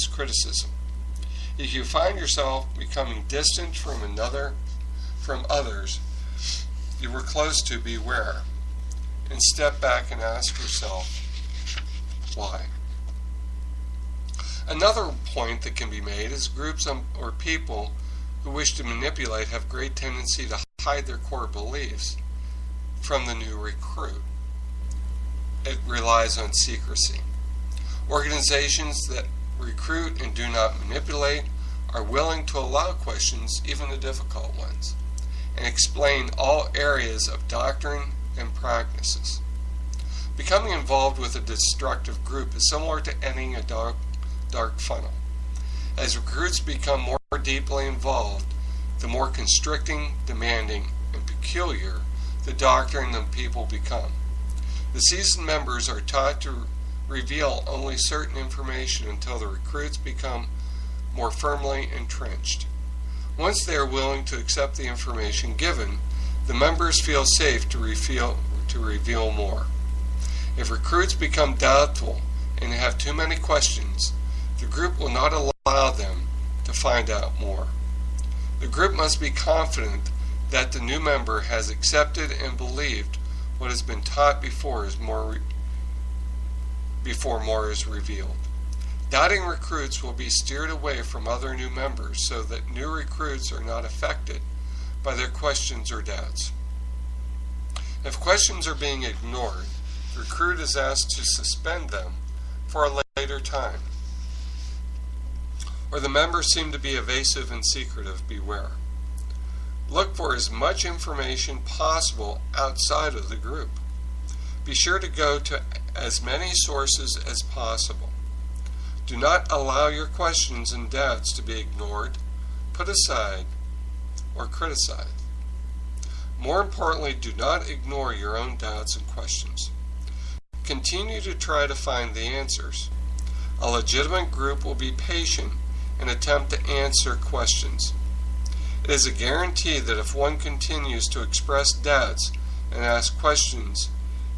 use criticism. If you find yourself becoming distant from others you were close to, beware and step back and ask yourself why. Another point that can be made is groups or people who wish to manipulate have great tendency to hide their core beliefs from the new recruit. It relies on secrecy. Organizations that recruit and do not manipulate are willing to allow questions, even the difficult ones, and explain all areas of doctrine and practices. Becoming involved with a destructive group is similar to entering a dark funnel. As recruits become more deeply involved, the more constricting, demanding, and peculiar the doctrine and people become. The seasoned members are taught to reveal only certain information until the recruits become more firmly entrenched. Once they are willing to accept the information given, the members feel safe to reveal more. If recruits become doubtful and have too many questions, the group will not allow them to find out more. The group must be confident that the new member has accepted and believed what has been taught before more is revealed. Doubting recruits will be steered away from other new members so that new recruits are not affected by their questions or doubts. If questions are being ignored, the recruit is asked to suspend them for a later time. Or the members seem to be evasive and secretive, beware. Look for as much information possible outside of the group. Be sure to go to as many sources as possible. Do not allow your questions and doubts to be ignored, put aside, or criticized. More importantly, do not ignore your own doubts and questions. Continue to try to find the answers. A legitimate group will be patient and attempt to answer questions. It is a guarantee that if one continues to express doubts and ask questions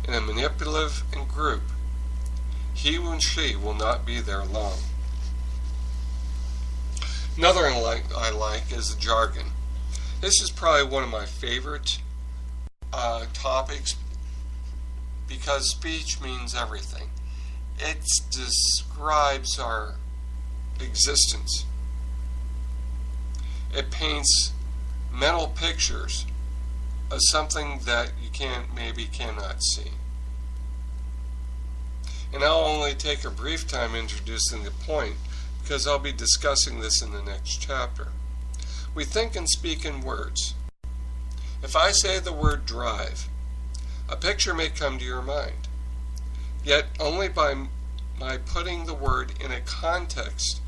in a manipulative group, he and she will not be there long. Another I like is the jargon. This is probably one of my favorite topics because speech means everything. It describes our existence. It paints mental pictures of something that you cannot see. And I'll only take a brief time introducing the point because I'll be discussing this in the next chapter. We think and speak in words. If I say the word drive, a picture may come to your mind. Yet only by putting the word in a context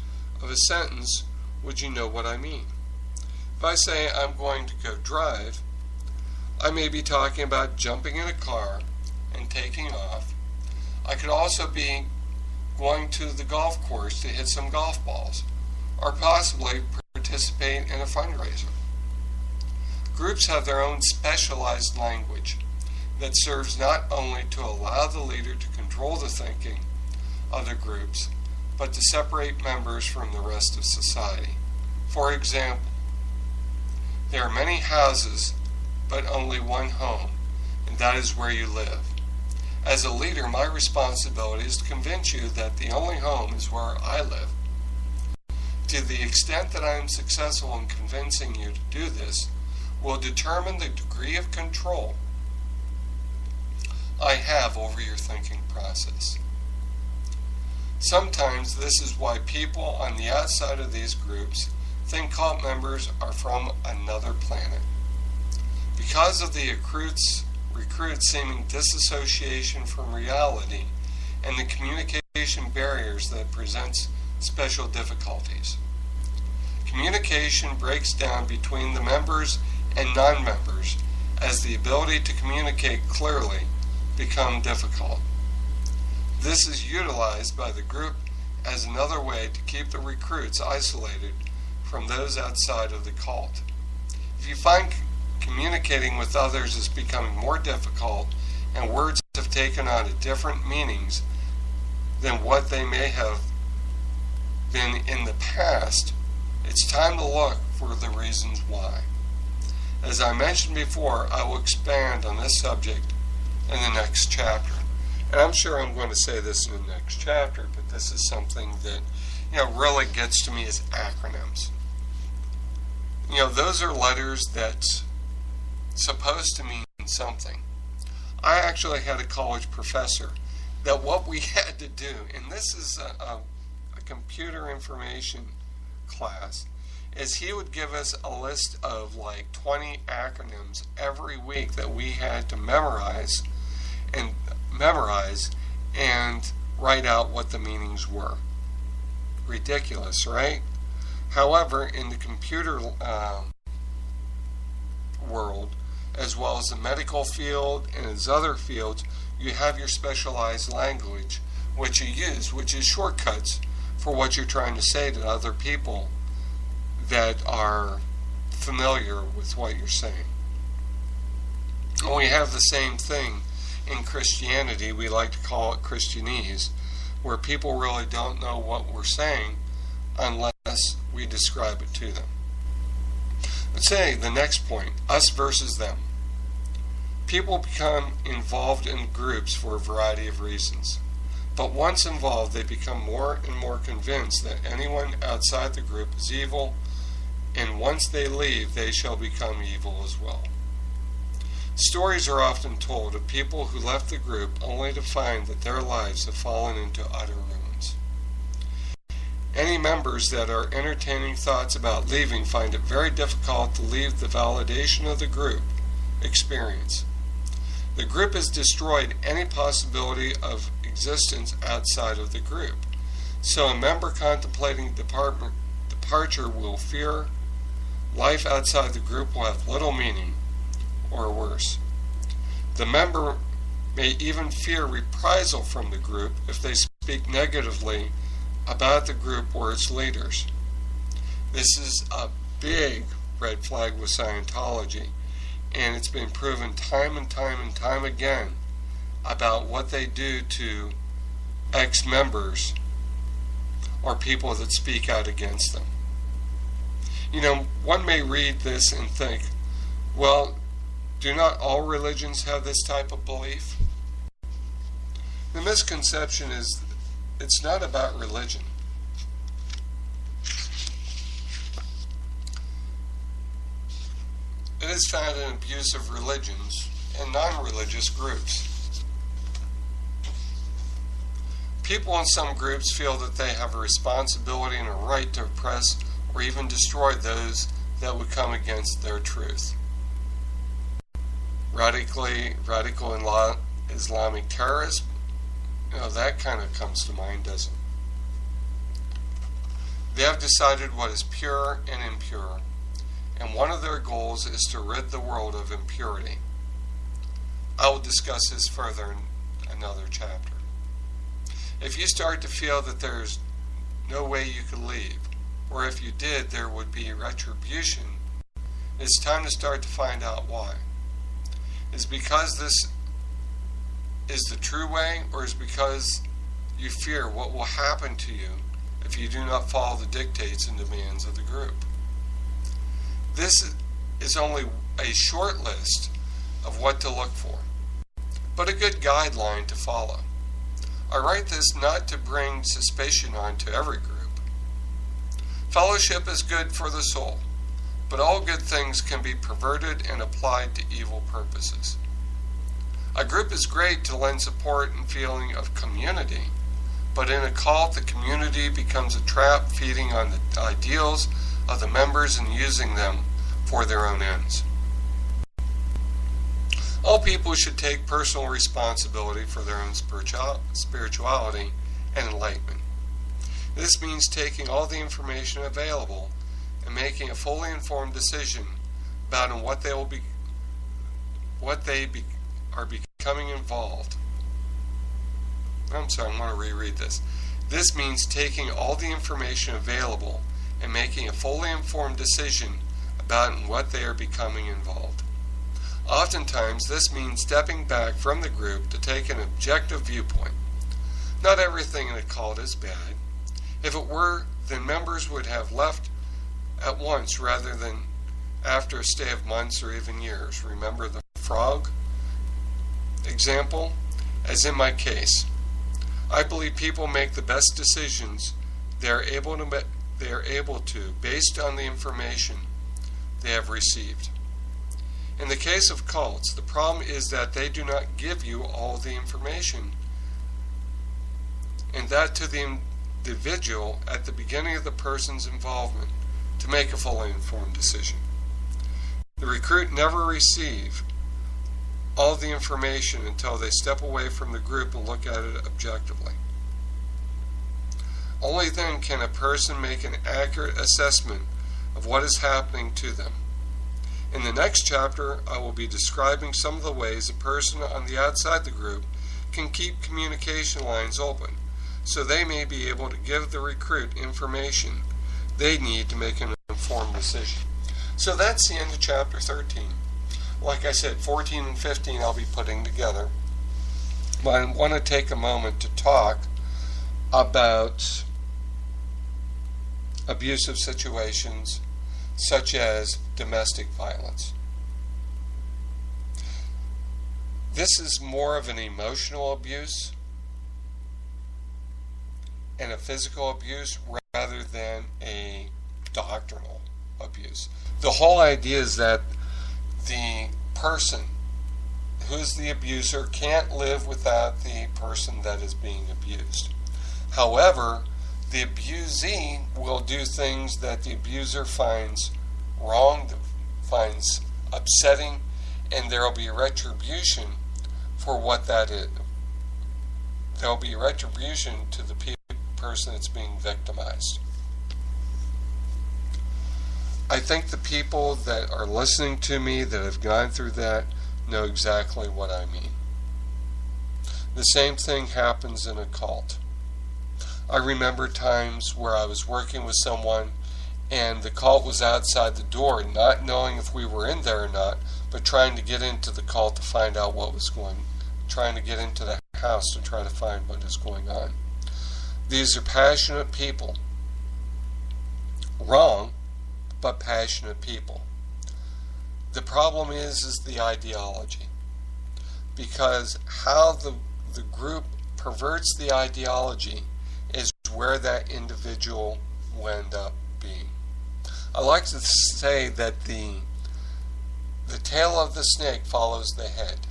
of a sentence would you know what I mean. If I say I'm going to go drive, I may be talking about jumping in a car and taking off. I could also be going to the golf course to hit some golf balls, or possibly participate in a fundraiser. Groups have their own specialized language that serves not only to allow the leader to control the thinking of the groups, but to separate members from the rest of society. For example, there are many houses, but only one home, and that is where you live. As a leader, my responsibility is to convince you that the only home is where I live. To the extent that I am successful in convincing you to do this, will determine the degree of control I have over your thinking process. Sometimes this is why people on the outside of these groups think cult members are from another planet. Because of the recruits' seeming disassociation from reality and the communication barriers that presents special difficulties. Communication breaks down between the members and non-members as the ability to communicate clearly become difficult. This is utilized by the group as another way to keep the recruits isolated from those outside of the cult. If you find communicating with others is becoming more difficult and words have taken on different meanings than what they may have than in the past, it's time to look for the reasons why. As I mentioned before, I will expand on this subject in the next chapter. And I'm sure I'm going to say this in the next chapter, but this is something that, really gets to me as acronyms. Those are letters that's supposed to mean something. I actually had a college professor that what we had to do, and this is a computer information class, is he would give us a list of like 20 acronyms every week that we had to memorize and write out what the meanings were. Ridiculous, right? However, in the computer world, as well as the medical field and its other fields, you have your specialized language, which you use, which is shortcuts for what you're trying to say to other people that are familiar with what you're saying. And we have the same thing in Christianity. We like to call it Christianese, where people really don't know what we're saying unless we describe it to them. Let's say the next point, us versus them. People become involved in groups for a variety of reasons. But once involved, they become more and more convinced that anyone outside the group is evil, and once they leave, they shall become evil as well. Stories are often told of people who left the group only to find that their lives have fallen into utter ruins. Any members that are entertaining thoughts about leaving find it very difficult to leave the validation of the group experience. The group has destroyed any possibility of existence outside of the group. So a member contemplating departure will fear life outside the group will have little meaning, or worse. The member may even fear reprisal from the group if they speak negatively about the group or its leaders. This is a big red flag with Scientology, and it's been proven time and time again about what they do to ex-members or people that speak out against them. One may read this and think, well, do not all religions have this type of belief? The misconception is it's not about religion. It is found in abusive religions and non-religious groups. People in some groups feel that they have a responsibility and a right to oppress or even destroy those that would come against their truth. Radical Islamic terrorists, that kind of comes to mind, doesn't it? They have decided what is pure and impure, and one of their goals is to rid the world of impurity. I will discuss this further in another chapter. If you start to feel that there's no way you could leave, or if you did, there would be retribution, it's time to start to find out why. Is because this is the true way, or is because you fear what will happen to you if you do not follow the dictates and demands of the group? This is only a short list of what to look for, but a good guideline to follow. I write this not to bring suspicion onto every group. Fellowship is good for the soul, but all good things can be perverted and applied to evil purposes. A group is great to lend support and feeling of community, but in a cult, the community becomes a trap feeding on the ideals of the members and using them for their own ends. All people should take personal responsibility for their own spirituality and enlightenment. This means taking all the information available and making a fully informed decision about what they are becoming involved. I'm going to reread this. This means taking all the information available and making a fully informed decision about what they are becoming involved. Oftentimes, this means stepping back from the group to take an objective viewpoint. Not everything in a cult is bad. If it were, then members would have left at once rather than after a stay of months or even years. Remember the frog example? As in my case, I believe people make the best decisions they are able to based on the information they have received. In the case of cults, the problem is that they do not give you all the information, and that to the individual at the beginning of the person's involvement to make a fully informed decision. The recruit never receives all the information until they step away from the group and look at it objectively. Only then can a person make an accurate assessment of what is happening to them. In the next chapter, I will be describing some of the ways a person on the outside the group can keep communication lines open, so they may be able to give the recruit information they need to make an informed decision. So that's the end of chapter 13. Like I said, 14 and 15 I'll be putting together. But I want to take a moment to talk about abusive situations such as domestic violence. This is more of an emotional abuse and a physical abuse rather than a doctrinal abuse. The whole idea is that the person who's the abuser can't live without the person that is being abused. However, the abusee will do things that the abuser finds wrong, finds upsetting, and there will be retribution for what that is. There will be retribution to the person that's being victimized. I think the people that are listening to me that have gone through that know exactly what I mean. The same thing happens in a cult. I remember times where I was working with someone and the cult was outside the door, not knowing if we were in there or not, but trying to get into the cult to find out what was trying to get into the house to try to find what is going on. These are passionate people. Wrong, but passionate people. The problem is the ideology. Because how the group perverts the ideology is where that individual will end up being. I like to say that the tail of the snake follows the head.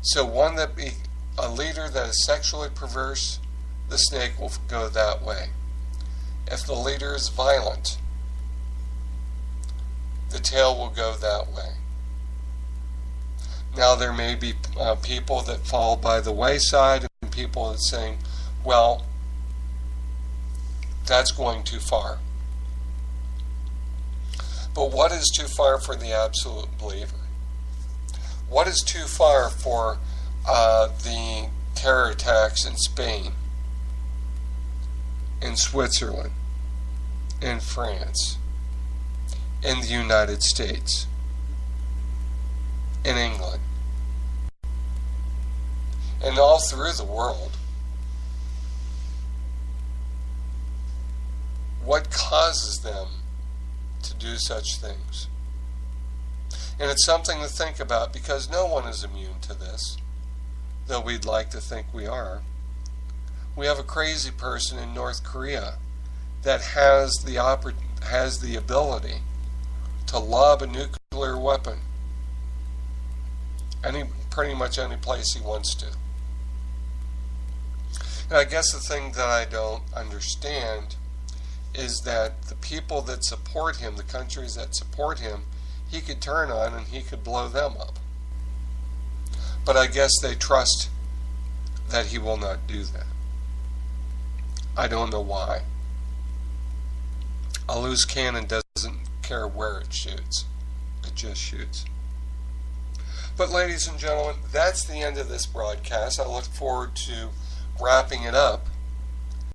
So a leader that is sexually perverse, the snake will go that way. If the leader is violent, the tail will go that way. Now there may be people that fall by the wayside and people that saying, well, that's going too far. But what is too far for the absolute believer? What is too far for the terror attacks in Spain, in Switzerland, in France, in the United States, in England, and all through the world? What causes them to do such things? And it's something to think about, because no one is immune to this, though we'd like to think we are. We have a crazy person in North Korea that has the ability to lob a nuclear weapon pretty much any place he wants to. And I guess the thing that I don't understand is that the people that support him, the countries that support him, he could turn on and he could blow them up. But I guess they trust that he will not do that. I don't know why. A loose cannon doesn't care where it shoots. It just shoots. But ladies and gentlemen, that's the end of this broadcast. I look forward to wrapping it up